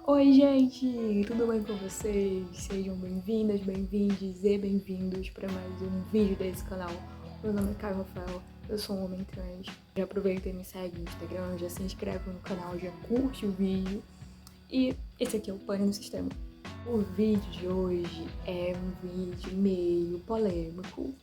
Oi, gente! Tudo bem com vocês? Sejam bem-vindas, bem-vindes e bem-vindos para mais um vídeo desse canal. Meu nome é Caio Rafael, eu sou um homem trans. Já aproveita e me segue no Instagram, já se inscreve no canal, já curte o vídeo. E esse aqui é o Pane no Sistema. O vídeo de hoje é um vídeo meio polêmico.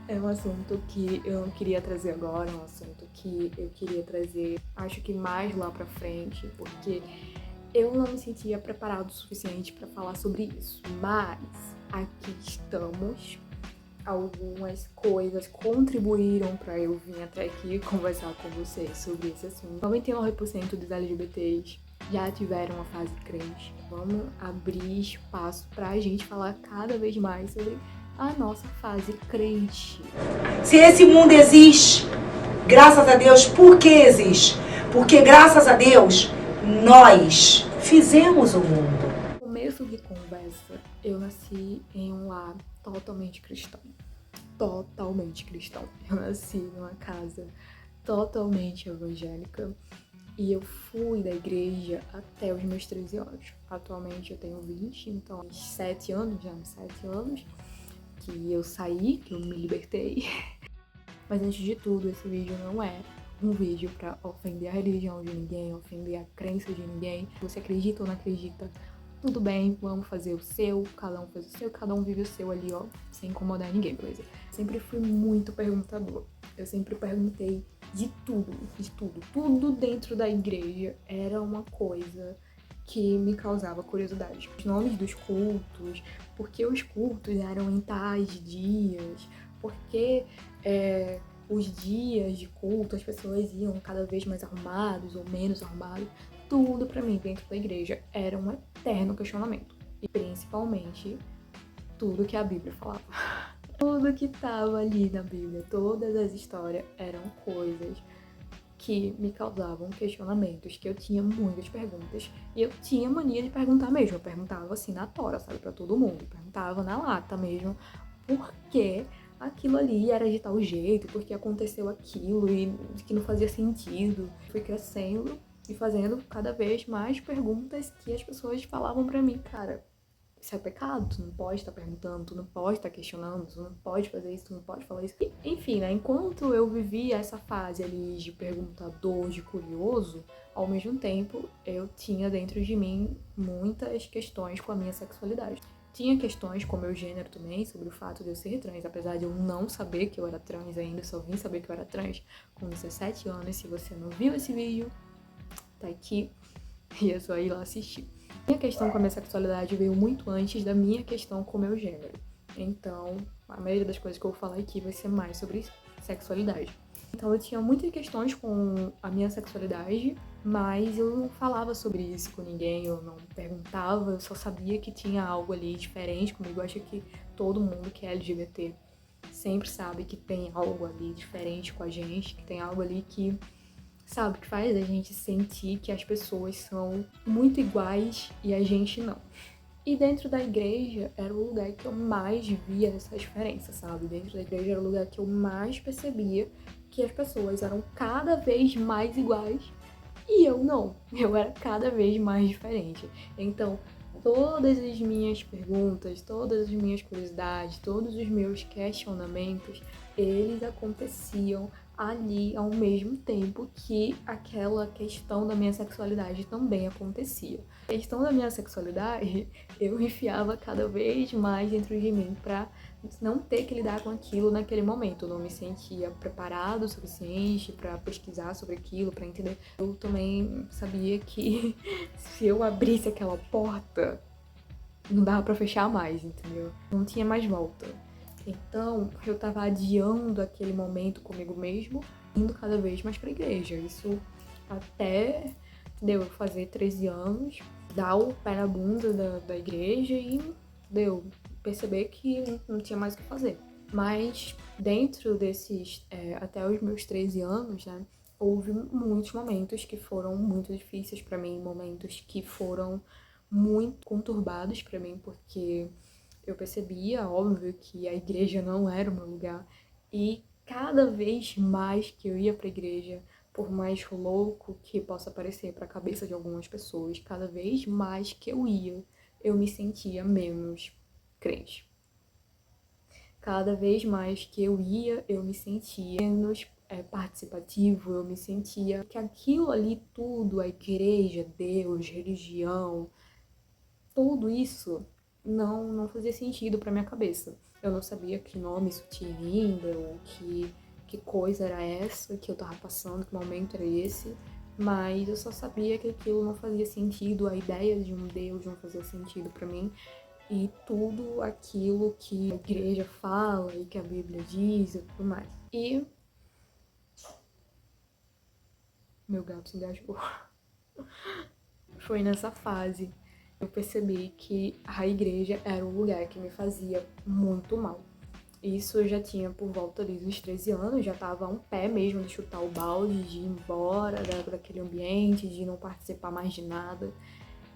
É um assunto que eu não queria trazer agora, é um assunto que eu queria trazer, acho que mais lá pra frente, porque eu não me sentia preparado o suficiente para falar sobre isso. Mas aqui estamos. Algumas coisas contribuíram para eu vir até aqui conversar com vocês sobre esse assunto. 99% dos LGBTs já tiveram uma fase crente. Vamos abrir espaço pra gente falar cada vez mais sobre a nossa fase crente. Se esse mundo existe, graças a Deus, por que existe? Porque graças a Deus, nós fizemos o mundo. No começo de conversa, eu nasci em um lar totalmente cristão. Totalmente cristão. Eu nasci numa casa totalmente evangélica e eu fui da igreja até os meus 13 anos. Atualmente eu tenho 20, então 7 anos, já 7 anos que eu saí, que eu me libertei. Mas antes de tudo, esse vídeo não é um vídeo pra ofender a religião de ninguém, ofender a crença de ninguém. Se você acredita ou não acredita, tudo bem, vamos fazer o seu, cada um faz o seu, cada um vive o seu ali, ó, sem incomodar ninguém, beleza? Sempre fui muito perguntador. Eu sempre perguntei de tudo, fiz tudo. Tudo dentro da igreja era uma coisa que me causava curiosidade. Os nomes dos cultos, por que os cultos eram em tais dias, por que os dias de culto as pessoas iam cada vez mais arrumados ou menos arrumados. Tudo pra mim dentro da igreja era um eterno questionamento. E principalmente tudo que a Bíblia falava. Tudo que tava ali na Bíblia, todas as histórias eram coisas que me causavam questionamentos, que eu tinha muitas perguntas. E eu tinha mania de perguntar mesmo. Eu perguntava assim na tora, sabe, pra todo mundo. Eu perguntava na lata mesmo, por que aquilo ali era de tal jeito, porque aconteceu aquilo e que não fazia sentido. Fui crescendo e fazendo cada vez mais perguntas que as pessoas falavam pra mim, cara, isso é pecado, tu não pode estar perguntando, tu não pode estar questionando, tu não pode fazer isso, tu não pode falar isso. E, enfim, né, enquanto eu vivia essa fase ali de perguntador, de curioso, ao mesmo tempo eu tinha dentro de mim muitas questões com a minha sexualidade. Tinha questões com o meu gênero também, sobre o fato de eu ser trans, apesar de eu não saber que eu era trans ainda, só vim saber que eu era trans com 17 anos. Se você não viu esse vídeo, tá aqui, e é só ir lá assistir. Minha questão com a minha sexualidade veio muito antes da minha questão com o meu gênero. Então, a maioria das coisas que eu vou falar aqui vai ser mais sobre sexualidade. Então, eu tinha muitas questões com a minha sexualidade, mas eu não falava sobre isso com ninguém, eu não perguntava, eu só sabia que tinha algo ali diferente comigo. Eu acho que todo mundo que é LGBT sempre sabe que tem algo ali diferente com a gente, que tem algo ali que, sabe, que faz a gente sentir que as pessoas são muito iguais e a gente não. E dentro da igreja era o lugar que eu mais via essa diferença, sabe? Dentro da igreja era o lugar que eu mais percebia que as pessoas eram cada vez mais iguais e eu não. Eu era cada vez mais diferente. Então, todas as minhas perguntas, todas as minhas curiosidades, todos os meus questionamentos, eles aconteciam ali ao mesmo tempo que aquela questão da minha sexualidade também acontecia. A questão da minha sexualidade, eu enfiava cada vez mais dentro de mim pra não ter que lidar com aquilo naquele momento. Eu não me sentia preparado o suficiente pra pesquisar sobre aquilo, pra entender. Eu também sabia que se eu abrisse aquela porta, não dava pra fechar mais, entendeu? Não tinha mais volta. Então, eu tava adiando aquele momento comigo mesmo, indo cada vez mais pra igreja. Isso até deu fazer 13 anos, dar o pé na bunda da igreja e deu perceber que não tinha mais o que fazer. Mas dentro desses, até os meus 13 anos, né, houve muitos momentos que foram muito difíceis pra mim, momentos que foram muito conturbados pra mim, porque eu percebia, óbvio, que a igreja não era o meu lugar. E cada vez mais que eu ia pra igreja, por mais louco que possa parecer para a cabeça de algumas pessoas, cada vez mais que eu ia, eu me sentia menos crente. Cada vez mais que eu ia, eu me sentia menos participativo, eu me sentia que aquilo ali tudo, a igreja, Deus, religião, tudo isso não fazia sentido para minha cabeça. Eu não sabia que nome isso tinha ainda, ou que coisa era essa que eu tava passando, que momento era esse, mas eu só sabia que aquilo não fazia sentido, a ideia de um Deus não fazia sentido para mim, e tudo aquilo que a igreja fala e que a Bíblia diz e tudo mais. E meu gato se engasgou. Foi nessa fase eu percebi que a igreja era um lugar que me fazia muito mal. Isso eu já tinha por volta ali dos 13 anos, já tava a um pé mesmo de chutar o balde, de ir embora daquele ambiente, de não participar mais de nada.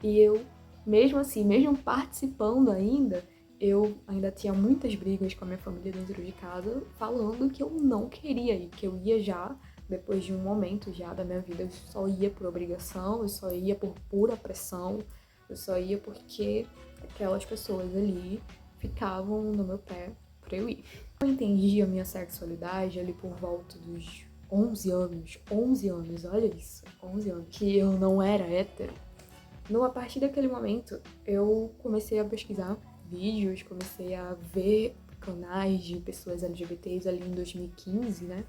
E eu, mesmo assim, mesmo participando ainda, eu ainda tinha muitas brigas com a minha família dentro de casa, falando que eu não queria ir, que eu ia já, depois de um momento já da minha vida, eu só ia por obrigação, eu só ia por pura pressão, eu só ia porque aquelas pessoas ali ficavam no meu pé pra eu ir. Eu entendi a minha sexualidade ali por volta dos 11 anos, olha isso, 11 anos, que eu não era hétero. A partir daquele momento, eu comecei a pesquisar vídeos, comecei a ver canais de pessoas LGBTs ali em 2015, né?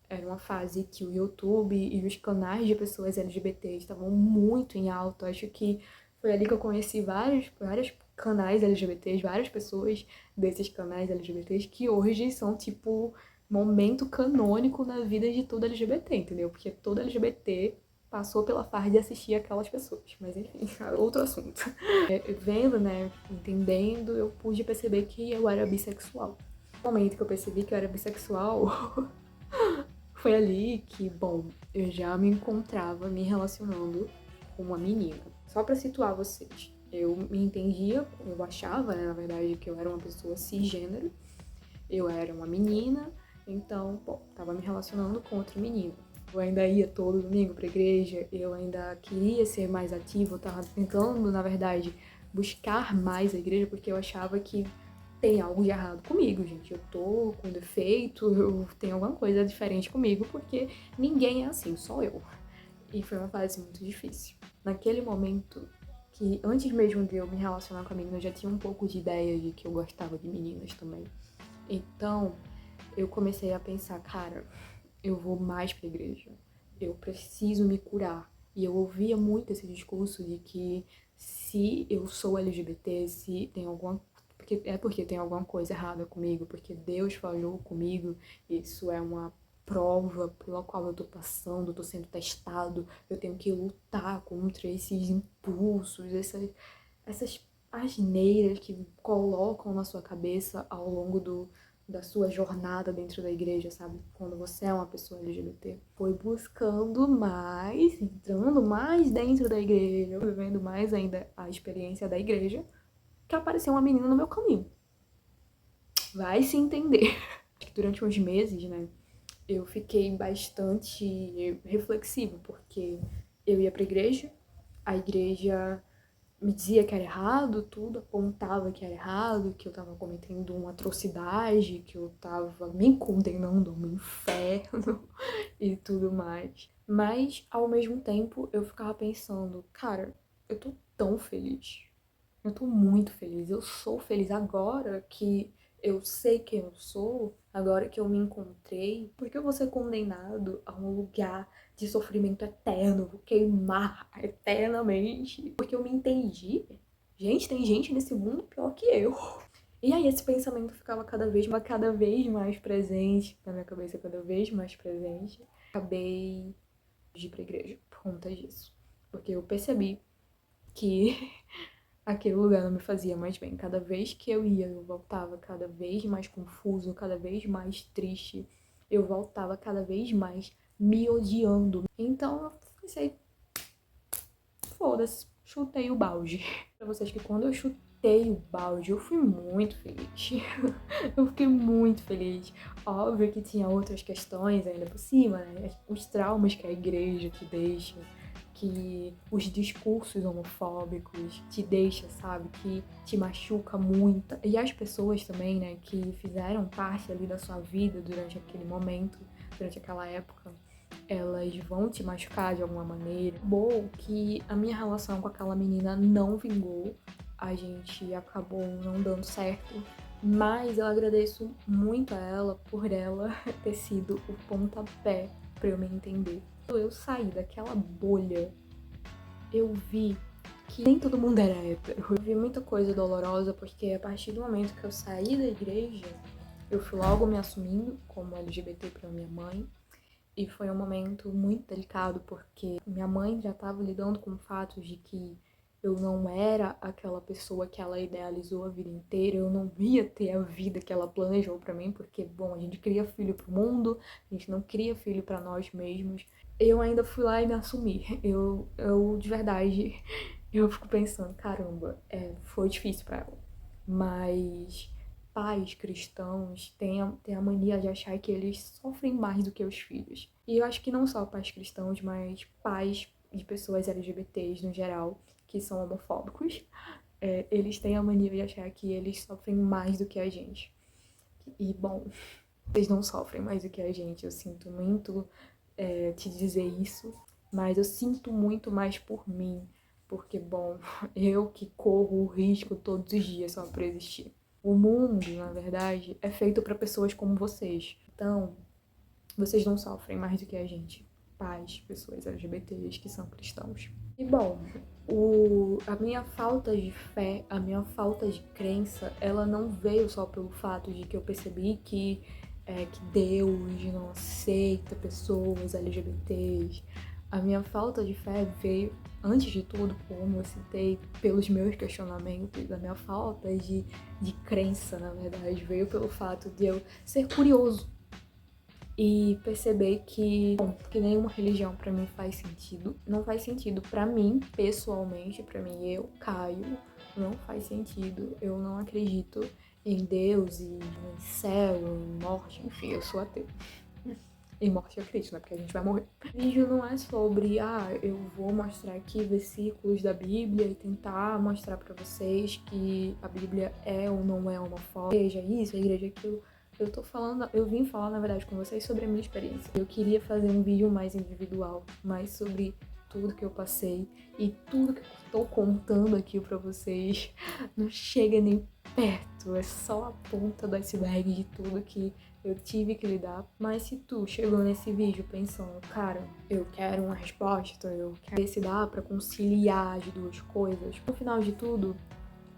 Era uma fase que o YouTube e os canais de pessoas LGBTs estavam muito em alta. Acho que foi ali que eu conheci vários canais LGBTs, várias pessoas desses canais LGBTs que hoje são, tipo, momento canônico na vida de todo LGBT, entendeu? Porque todo LGBT passou pela fase de assistir aquelas pessoas. Mas enfim, outro assunto. Vendo, né, entendendo, eu pude perceber que eu era bissexual. No momento que eu percebi que eu era bissexual, foi ali que, bom, eu já me encontrava me relacionando com uma menina. Só pra situar vocês, eu me entendia, eu achava, né, na verdade, que eu era uma pessoa cisgênero, eu era uma menina, então, bom, tava me relacionando com outra menina. Eu ainda ia todo domingo pra igreja, eu ainda queria ser mais ativa, eu tava tentando, na verdade, buscar mais a igreja, porque eu achava que tem algo de errado comigo, gente. Eu tô com defeito, eu tenho alguma coisa diferente comigo, porque ninguém é assim, só eu. E foi uma fase muito difícil. Naquele momento, que antes mesmo de eu me relacionar com a menina, eu já tinha um pouco de ideia de que eu gostava de meninas também. Então, eu comecei a pensar, cara, eu vou mais pra igreja. Eu preciso me curar. E eu ouvia muito esse discurso de que se eu sou LGBT, se tem alguma porque tem alguma coisa errada comigo, porque Deus falhou comigo, isso é uma prova pela qual eu tô passando, tô sendo testado, eu tenho que lutar contra esses impulsos, essas asneiras que colocam na sua cabeça ao longo da sua jornada dentro da igreja, sabe? Quando você é uma pessoa LGBT. Foi buscando mais, entrando mais dentro da igreja, vivendo mais ainda a experiência da igreja, que apareceu uma menina no meu caminho. Vai se entender. Durante uns meses, né, eu fiquei bastante reflexiva, porque eu ia pra igreja, a igreja me dizia que era errado, tudo apontava que era errado, que eu tava cometendo uma atrocidade, que eu tava me condenando a um inferno e tudo mais. Mas, ao mesmo tempo, eu ficava pensando, cara, eu tô tão feliz. Eu tô muito feliz. Eu sou feliz agora que eu sei quem eu sou, agora que eu me encontrei. Porque eu vou ser condenado a um lugar de sofrimento eterno, vou queimar eternamente. Porque eu me entendi. Gente, tem gente nesse mundo pior que eu. E aí esse pensamento ficava cada vez mais presente na minha cabeça, cada vez mais presente. Acabei de ir pra igreja por conta disso. Porque eu percebi que aquele lugar não me fazia mais bem. Cada vez que eu ia, eu voltava cada vez mais confuso, cada vez mais triste. Eu voltava cada vez mais me odiando. Então eu pensei, foda-se, chutei o balde. Pra vocês que quando eu chutei chutei o balde, eu fui muito feliz. Eu fiquei muito feliz. Óbvio que tinha outras questões ainda por cima, né? Os traumas que a igreja te deixa, que os discursos homofóbicos te deixa, sabe? Que te machuca muito. E as pessoas também, né, que fizeram parte ali da sua vida durante aquele momento, durante aquela época, elas vão te machucar de alguma maneira. Bom, que a minha relação com aquela menina não vingou, a gente acabou não dando certo, mas eu agradeço muito a ela por ela ter sido o pontapé pra eu me entender. Eu saí daquela bolha, eu vi que nem todo mundo era hétero. Eu vi muita coisa dolorosa, porque a partir do momento que eu saí da igreja, eu fui logo me assumindo como LGBT pra minha mãe. E foi um momento muito delicado, porque minha mãe já estava lidando com o fato de que eu não era aquela pessoa que ela idealizou a vida inteira, eu não ia ter a vida que ela planejou pra mim, porque, bom, a gente cria filho pro mundo, a gente não cria filho pra nós mesmos. Eu ainda fui lá e me assumi. Eu de verdade, eu fico pensando, caramba, foi difícil pra ela. Mas pais cristãos têm a mania de achar que eles sofrem mais do que os filhos. E eu acho que não só pais cristãos, mas pais de pessoas LGBTs no geral, que são homofóbicos, eles têm a mania de achar que eles sofrem mais do que a gente. E, bom, eles não sofrem mais do que a gente. Eu sinto muito te dizer isso, mas eu sinto muito mais por mim, porque, bom, eu que corro o risco todos os dias só pra existir. O mundo, na verdade, é feito para pessoas como vocês. Então, vocês não sofrem mais do que a gente. Pais, pessoas LGBTs que são cristãos. E, bom, a minha falta de fé, a minha falta de crença, ela não veio só pelo fato de que eu percebi que Deus não aceita pessoas LGBTs. A minha falta de fé veio, antes de tudo, como eu citei, pelos meus questionamentos, a minha falta de crença, na verdade, veio pelo fato de eu ser curioso e perceber que nenhuma religião pra mim faz sentido. Não faz sentido pra mim, pessoalmente, pra mim, eu, Caio, não faz sentido. Eu não acredito em Deus e em céu, em morte, enfim, eu sou ateu. Em morte eu acredito, né? Porque a gente vai morrer. O vídeo não é sobre, eu vou mostrar aqui versículos da Bíblia e tentar mostrar pra vocês que a Bíblia é ou não é homofóbica, a igreja é isso, a igreja é aquilo. Eu vim falar, na verdade, com vocês sobre a minha experiência. Eu queria fazer um vídeo mais individual, mais sobre tudo que eu passei e tudo que eu tô contando aqui pra vocês não chega nem perto, é só a ponta do iceberg de tudo que eu tive que lidar. Mas se tu chegou nesse vídeo pensando, cara, eu quero uma resposta, eu quero ver se dá pra conciliar as duas coisas, no final de tudo,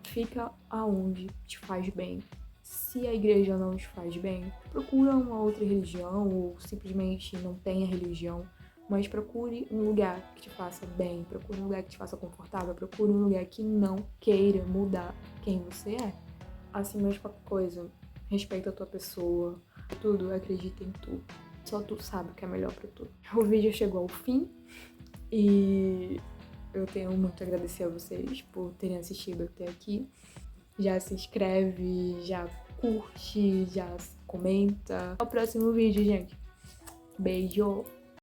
fica aonde te faz bem. Se a igreja não te faz bem, procura uma outra religião ou simplesmente não tenha religião, mas procure um lugar que te faça bem, procure um lugar que te faça confortável, procure um lugar que não queira mudar quem você é. Acima de qualquer coisa, respeita a tua pessoa, tudo, acredita em tu. Só tu sabe o que é melhor pra tu. O vídeo chegou ao fim e eu tenho muito a agradecer a vocês por terem assistido até aqui. Já se inscreve, já curte, já comenta. Até o próximo vídeo, gente. Beijo!